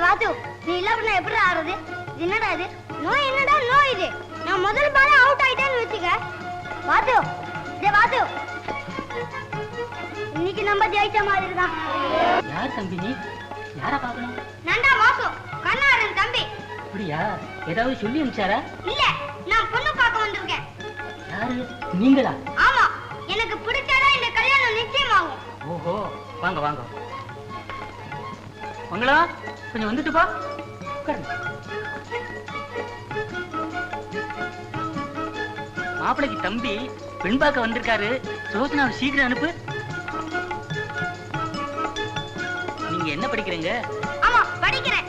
வாத்து, நீ இல்லாம எப்படி ஆடுறது? என்னடா இது? நோய் என்னடா நோய் இது? நான் முதல் பாலே அவுட் ஆயிட்டேன்னு வச்சுக்க. வாத்து, வாத்து, இன்னைக்கு நம்ம ஜெயிச்ச மாதிரி தான். யார் தம்பி நீ? யார பாக்கணும்? நண்டா வாசு, கண்ணாரன் தம்பி. அப்படியா? ஏதாவது சொல்லி அனுப்பிச்சாரா? இல்ல, நான் பொண்ணு பார்க்க வந்திருக்கேன். யாரு? நீங்களா? ஆமா, எனக்கு பிடிச்சதா இந்த கல்யாணம் நிச்சயமாகும். ஓஹோ, வாங்க வாங்க. மங்களா, கொஞ்சம் வந்துட்டு பா. மாப்பிளைக்கு தம்பி பெண் பார்க்க வந்திருக்காரு. சோசனாவை சீக்கிரம் அனுப்பு. நீங்க என்ன படிக்கிறீங்க? ஆமா, படிக்கிறேன்.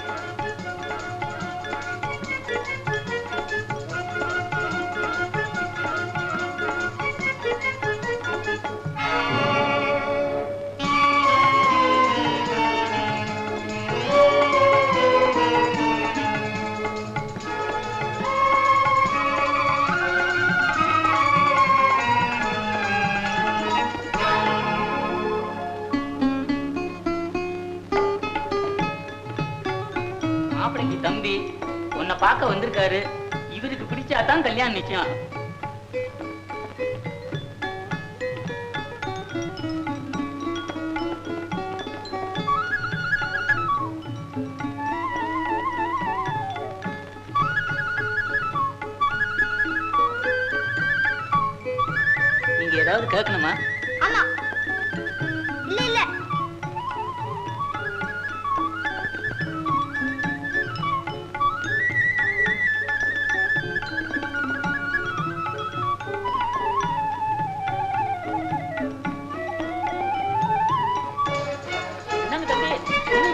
தம்பி உன்னை பார்க்க வந்திருக்காரு. இவருக்கு பிடிச்சாதான் கல்யாணம் நிச்சயம். நீங்க ஏதாவது கேட்கணுமா? ஆமா. இல்ல இல்ல.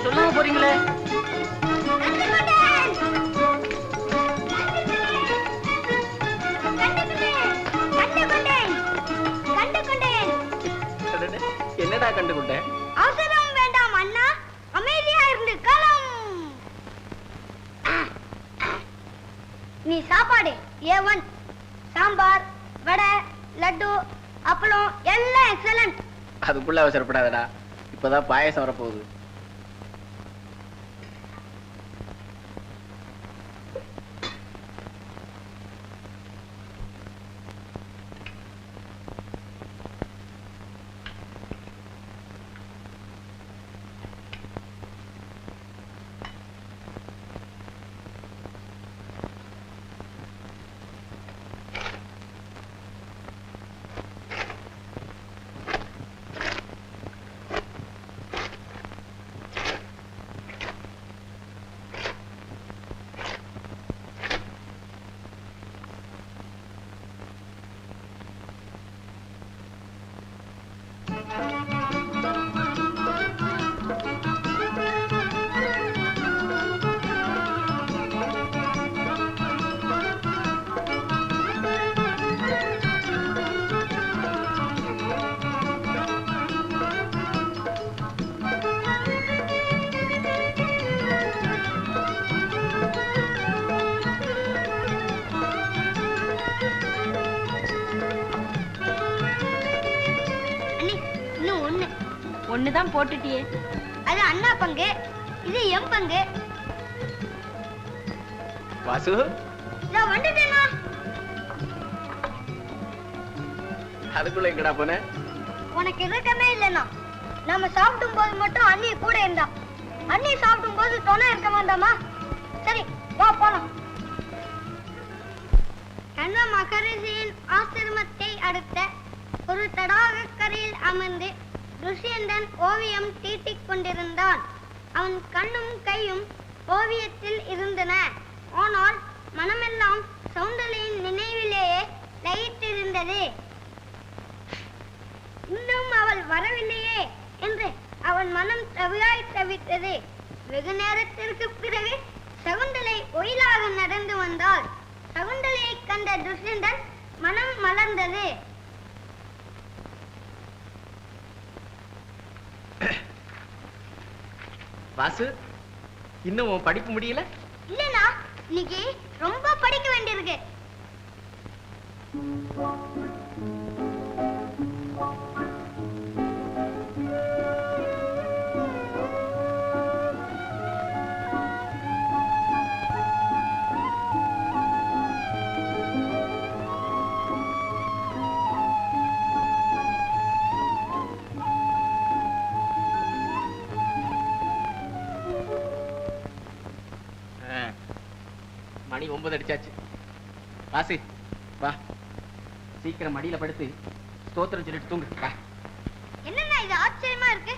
சொல்லாம போறீங்களே. என்னடா கண்டுகொண்டேன்? அவசரம் வேண்டாம் அண்ணா, அமைதியா இருந்து காலம். நீ சாப்பாடு A1, சாம்பார், வடை, லட்டு, அப்பளம் எல்லாம் எக்ஸலன்ட். அதுக்குள்ள அவசரப்படாதடா, இப்பதான் பாயசம் வரப்போகுது. ஒண்ணுதான் போட்டுட்டியே. அது அண்ணா பங்கு, இது எம் பங்கு. வாசு, நான் வந்துட்டேனா? அதுக்குள்ள எங்கடா போன? உனக்கு இருக்கமே இல்லைன்னா நம்ம சாப்பிடும் போது மட்டும் அண்ணி கூட இருந்தா, அண்ணி சாப்பிடும் போது துணை இருக்க வேண்டாமா? சரி வா போலாம். கண்ண மகரிஷியின் ஆசிரமத்தை அடுத்த ஒரு தடாக கரையில் அமர்ந்து துஷ்யந்தன் ஓவியம் தீட்டிக் கொண்டிருந்தான். அவன் கண்ணும் கையும் ஓவியத்தில் இருந்தன. ஆனால் மனமெல்லாம் சௌந்தர்யின் நினைவிலேயே லயித்திருந்தது. இன்னும் அவள் வரவில்லையே என்று அவன் மனம் தவியாய் தவித்தது. வெகு நேரத்திற்கு பிறகு சகுந்தலை ஒயிலாக நடந்து வந்தாள். சகுந்தலையை கண்ட துஷ்யந்தன் மனம் மலர்ந்தது. வாசு, இன்னும் உன் படிப்பு முடியல? இல்லனா, இன்னைக்கு ரொம்ப படிக்க வேண்டியிருக்கு. மணி 9 அடிச்சாச்சு. வாசி வா, சீக்கிரம் மடியில படுத்து ஸ்தோத்திரம் சொல்லிட்டு தூங்கு. வா. என்னன்னா இது ஆச்சரியமா இருக்கு.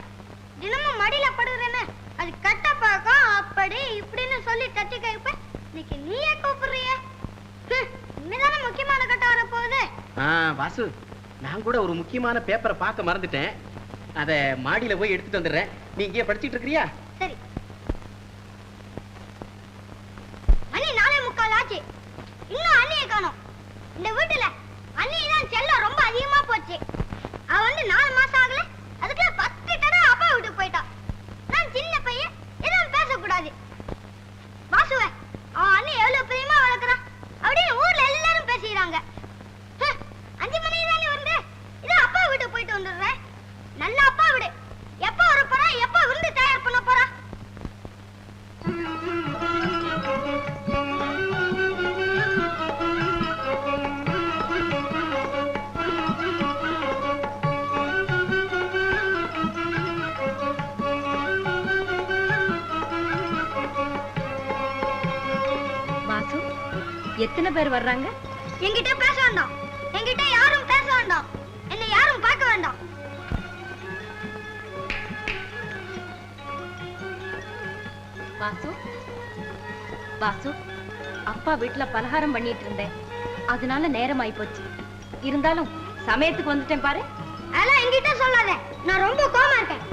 தினமும் மடியில படுறேன்னு அது கட்ட பழக்கம் அப்படி இப்படின்னு சொல்லி தட்டி கேட்ப. இன்னைக்கு நீயே கூப்பிடுறிய. இனிமேதானே முக்கியமான கட்டம் வர போகுது. வாசு, நான் கூட ஒரு முக்கியமான பேப்பரை பார்க்க மறந்துட்டேன். அத மாடியில போய் எடுத்துட்டு வந்துடுறேன். நீ இங்கே படிச்சிட்டு இருக்கிறியா? சரி. மணி 4:45 ஆச்சு. இன்னும் அண்ணியை காணோம். இந்த வீட்டுல அண்ணிதான் செல்லம் ரொம்ப அதிகமா போச்சு. அவ வந்து 4 மாசம் ஆகல, அதுக்குள்ள 10 தடவை அப்பா வீட்டுக்கு போயிட்டா. நான் சின்ன பையன், எதுவும் பேசக்கூடாது. வாசுவ அவன் அண்ணி எவ்வளவு பிரியமா வளர்க்குறான் அப்படின்னு ஊர்ல எல்லாரும் பேசிக்கிறாங்க. 5 மணிக்கு தானே வந்து இது அப்பா வீட்டுக்கு போயிட்டு வந்துடுறேன். நல்ல அப்பா வீடு. எப்ப வர போறா, எப்ப விருந்து தயார் பண்ண போறா? வாசு, எத்தனை பேர் வர்றாங்க? என்கிட்ட பேச வேண்டாம். என்கிட்ட யாரும் பேச வேண்டாம். என்னை யாரும் பார்க்க வேண்டாம். வாசு, வாசு, அப்பா வீட்டுல பலகாரம் பண்ணிட்டு இருந்தேன், அதனால நேரம் ஆயி போச்சு. இருந்தாலும் சமயத்துக்கு வந்துட்டேன் பாரு. அதெல்லாம் என்கிட்ட சொல்லாத. நான் ரொம்ப கோவமா இருக்கேன்.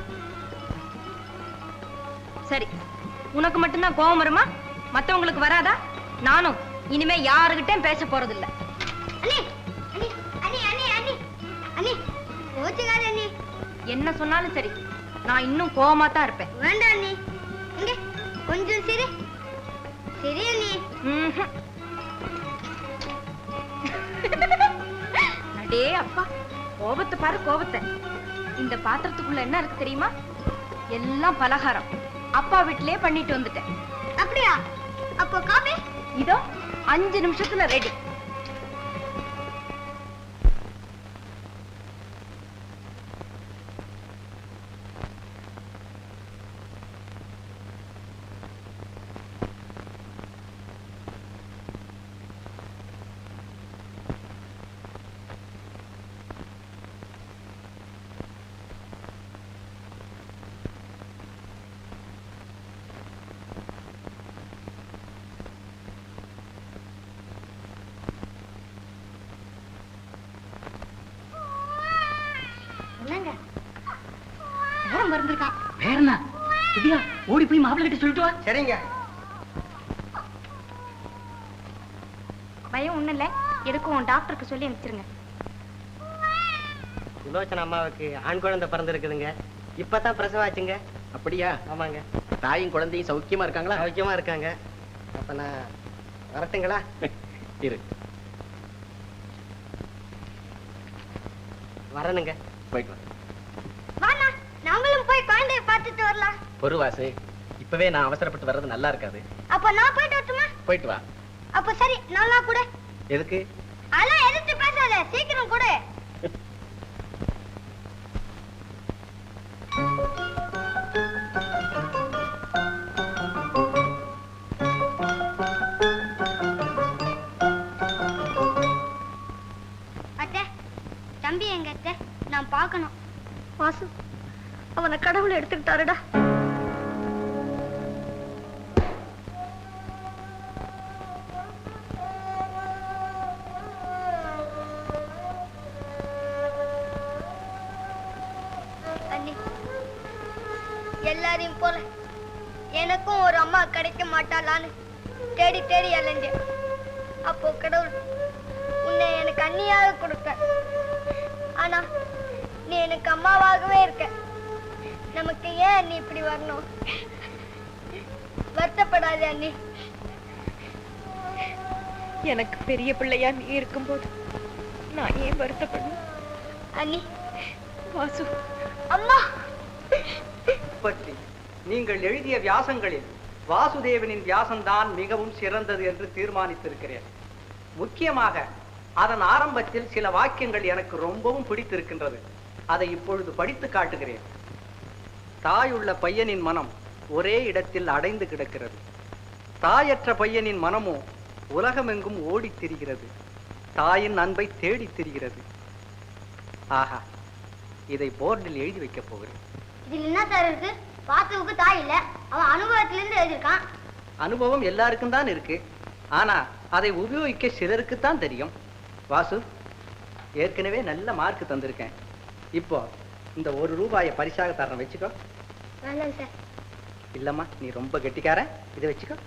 சரி, உனக்கு மட்டும்தான் கோவம் வருமா? மத்தவங்களுக்கு வராதா? நானும் இனிமே யாருகிட்டயும் பேச போறதில்ல. அண்ணி, அண்ணி, அண்ணி, அண்ணி, அண்ணி, அண்ணி, கோச்சுக்காத அண்ணி. என்ன சொன்னாலும் சரி, நான் இன்னும் கோவமா தான் இருப்பேன். வேண்டாம் அண்ணி. இங்க கொஞ்சம் சிரி. சரி அண்ணி. அடே அப்பா, கோபத்தை பாரு கோபத்தை. இந்த பாத்திரத்துக்குள்ள என்ன இருக்கு தெரியுமா? எல்லாம் பலகாரம். அப்பா வீட்டிலே பண்ணிட்டு வந்துட்டேன். அப்படியா? அப்போ காபி இதோ 5 நிமிஷத்துல ரெடி. என்னங்க நேரம் மறந்துருக்கான். வேறனா திவ்யா, ஓடி போய் மாப்பிள்ளை கிட்ட சொல்லிட்டு வா. சரிங்க. பயம் ஒண்ணும் இல்ல, எதுக்கும் டாக்டருக்கு சொல்லி அனுப்பிச்சிருங்க. சுலோச்சன அம்மாவுக்கு ஆண் குழந்தை பிறந்திருக்குதுங்க. இப்பதான் பிரசவாச்சுங்க. அப்படியா? ஆமாங்க. தாயும் குழந்தையும் சௌக்கியமா இருக்காங்களா? சௌக்கியமா இருக்காங்க. அப்ப நான் வரட்டுங்களா? இரு, வரணுங்க. போயிட்டு வா. வாண்ணா, நாங்களும் போய் குழந்தைய பார்த்துட்டு வரலாம். பொறுவாசு, இப்பவே நான் அவசரப்பட்டு வர்றது நல்லா இருக்காது. அப்ப நான் போயிட்டு வரட்டுமா? போயிட்டு வா. அப்ப சரி, நல்லா கூட. எதுக்கு? அதெல்லாம் எதிர்த்து பேசாத, சீக்கிரம் கூட. அத்தை, தம்பி எங்க அத்தை? நான் பார்க்கணும். வாசு, அவனை கடவுள் எடுத்துக்கிட்டாருடா. அண்ணி, எல்லாரையும் போல எனக்கும் ஒரு அம்மா கிடைக்க மாட்டாளான்னு தேடி தேடி அலைஞ்சேன். அப்போ கடவுள் உன்னை எனக்கு அண்ணியாக கொடுக்க. ஆனா நீ எனக்கு அம்மாவாகவே இருக்க. நமக்கு ஏன் அண்ணி இப்படி வரணும்? வருத்தப்படாதே அண்ணி. எனக்கு பெரிய பிள்ளையா நீ இருக்கும்போது நான் ஏன் வருத்தப்படணும்? அண்ணி. வாசு, அம்மா. பற்றி நீங்கள் எழுதிய வியாசங்களில் வாசுதேவனின் வியாசம்தான் மிகவும் சிறந்தது என்று தீர்மானித்திருக்கிறேன். முக்கியமாக அதன் ஆரம்பத்தில் சில வாக்கியங்கள் எனக்கு ரொம்பவும் பிடித்திருக்கின்றது. அதை இப்பொழுது படித்து காட்டுகிறேன். தாயுள்ள பையனின் மனம் ஒரே இடத்தில் அடைந்து கிடக்கிறது. தாயற்ற பையனின் மனமோ உலகமெங்கும் ஓடித் திரிகிறது, தாயின் அன்பை தேடித் திரிகிறது. ஆஹா, இதை போர்டில் எழுதி வைக்கப் போகிறேன். இதில் என்ன சார் இருக்கு? வாசுவுக்கு தாய் இல்ல, அவன் அனுபவத்திலிருந்து எழுதியிருக்கான். அனுபவம் எல்லாருக்கும் தான் இருக்கு, ஆனா அதை உபயோகிக்க சிலருக்குத்தான் தெரியும். வாசு, ஏற்கனவே நல்ல மார்க் தந்திருக்கேன். இப்போ இந்த 1 ரூபாயை பரிசாக தரேன், வச்சுக்கோ. நல்லது சார். இல்லம்மா, நீ ரொம்ப கெட்டிக்காரன், இதை வச்சுக்கோ.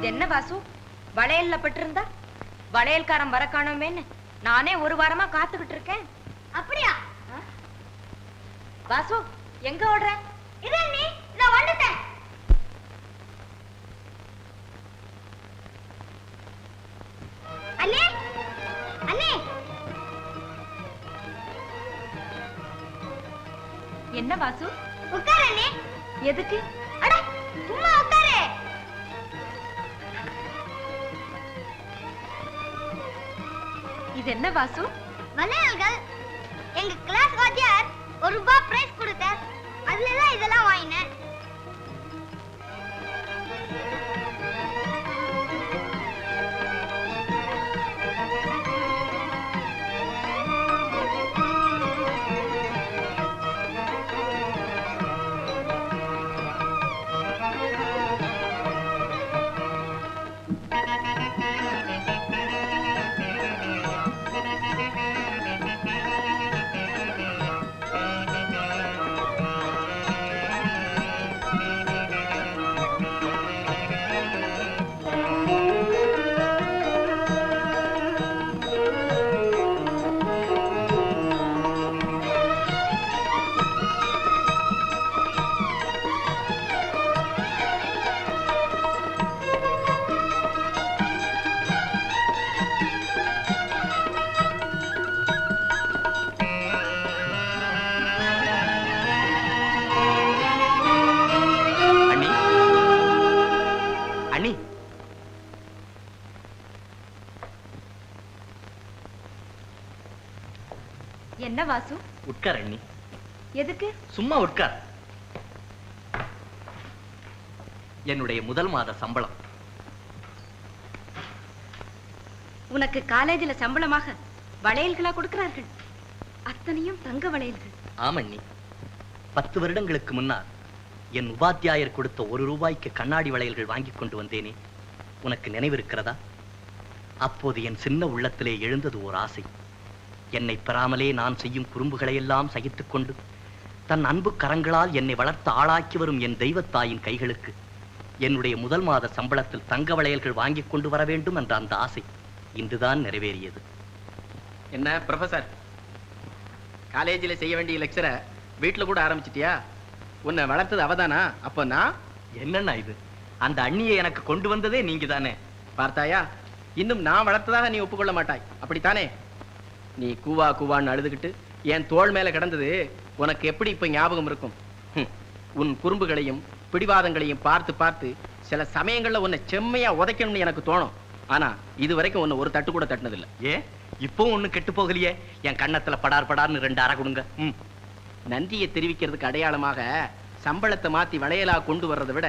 என்ன வாசு, வளையல்ல பட்டிருந்தா வளையல்காரன் வர காணோமேன்னு நானே 1 வாரமா காத்துக்கிட்டு இருக்கேன். அப்படியா? வாசு, எங்க ஓடுற? இதே நீ, நான் வந்துட்டேன். அண்ணே, அண்ணே. என்ன வாசு? உட்காரு அண்ணே. எதுக்கு? அட, சும்மா உட்காரு. இது என்ன வாசு? வளையல்கள். எங்க கிளாஸ் வாத்தியார் 1 ரூபாய் பிரைஸ் கொடுத்தார், அதுல தான் இதெல்லாம் வாங்கினேன். என்ன வாசு? உட்கார் அண்ணி. எதுக்கு? சும்மா உட்கார். என்னுடைய முதல் மாத சம்பளம். உனக்கு காலேஜில் சம்பளமாக வளையல்களா கொடுக்கிறார்கள்? அத்தனையும் தங்க வளையல்கள். ஆமண்ணி, 10 வருடங்களுக்கு முன்னால் என் உபாத்தியாயர் கொடுத்த 1 ரூபாய்க்கு கண்ணாடி வளையல்கள் வாங்கி கொண்டு வந்தேனே, உனக்கு நினைவிருக்கிறதா? அப்போது என் சின்ன உள்ளத்திலே எழுந்தது ஓர் ஆசை. என்னை பெறாமலே நான் செய்யும் குறும்புகளை எல்லாம் சகித்துக் கொண்டு தன் அன்பு கரங்களால் என்னை வளர்த்து ஆளாக்கி வரும் என் தெய்வத்தாயின் கைகளுக்கு என்னுடைய முதல் மாத சம்பளத்தில் தங்க வளையல்கள் வாங்கி கொண்டு வர வேண்டும் என்ற அந்த ஆசை இன்றுதான் நிறைவேறியது. என்ன ப்ரொஃபசர், காலேஜில் செய்ய வேண்டிய லெக்சரை வீட்டில் கூட ஆரம்பிச்சிட்டியா? உன்னை வளர்த்தது அவதானா? அப்போ நான் என்னன்னா இது? அந்த அண்ணியை எனக்கு கொண்டு வந்ததே நீங்க தானே. பார்த்தாயா, இன்னும் நான் வளர்த்ததாக நீ ஒப்புக்கொள்ள மாட்டாய், அப்படித்தானே? நீ கூவா கூவான்னு அழுதுகிட்டு என் தோள் மேல கிடந்தது உனக்கு எப்படி இப்ப ஞாபகம் இருக்கும்? உன் குறும்புகளையும் பிடிவாதங்களையும் பார்த்து பார்த்து சில சமயங்கள்ல உன்னை செம்மையா உதைக்கணும்னு எனக்கு தோணும். ஆனா இது வரைக்கும் உன்னை ஒரு தட்டு கூட தட்டினதில்லை. ஏன் இப்போ ஒண்ணு கெட்டு போகலையே? என் கண்ணத்துல படார் படார்னு 2 அறை கொடுங்க. நன்றியை தெரிவிக்கிறதுக்கு அடையாளமாக சம்பளத்தை மாத்தி வளையலா கொண்டு வர்றதை விட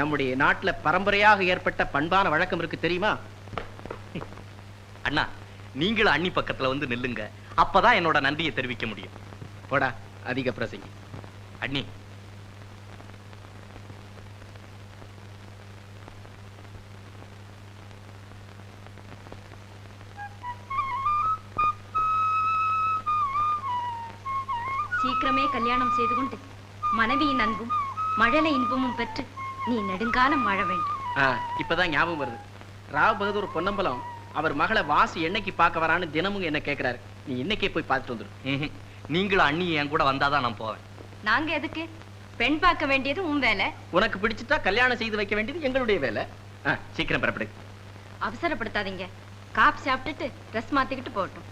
நம்முடைய நாட்டுல பரம்பரையாக ஏற்பட்ட பண்பான வழக்கம் இருக்கு, தெரியுமா? அண்ணா, நீங்களும் அண்ணி பக்கத்துல வந்து நில்லுங்க, அப்பதான் என்னோட நன்றியை தெரிவிக்க முடியும். போடா அதிக பிரசங்கி. அண்ணி, சீக்கிரமே கல்யாணம் செய்து கொண்டு மனைவியின் அன்பும் மழலை இன்பமும் பெற்று நீ நெடுங்காலம் வாழ வேண்டும். இப்பதான் ஞாபகம் வருது. ராவ் பகதூர் பொன்னம்பலம் அவர் மகளை வாசு என்னைக்கு பார்க்க வரான்னு தினமும் என்ன கேட்கிறாரு. நீ இன்னைக்கே போய் பார்த்துட்டு வந்துரு. நீங்களும் அண்ணி என் கூட வந்தாதான் நான் போவேன். நாங்க எதுக்கு? பெண் பார்க்க வேண்டியது உன் வேலை. உனக்கு பிடிச்சிட்டா கல்யாணம் செய்து வைக்க வேண்டியது எங்களுடைய வேலை. சீக்கிரம் புறப்படு. அவசரப்படுத்தாதீங்க. காப் சாப்பிட்டுட்டு ட்ரெஸ் மாத்திக்கிட்டு போகட்டும்.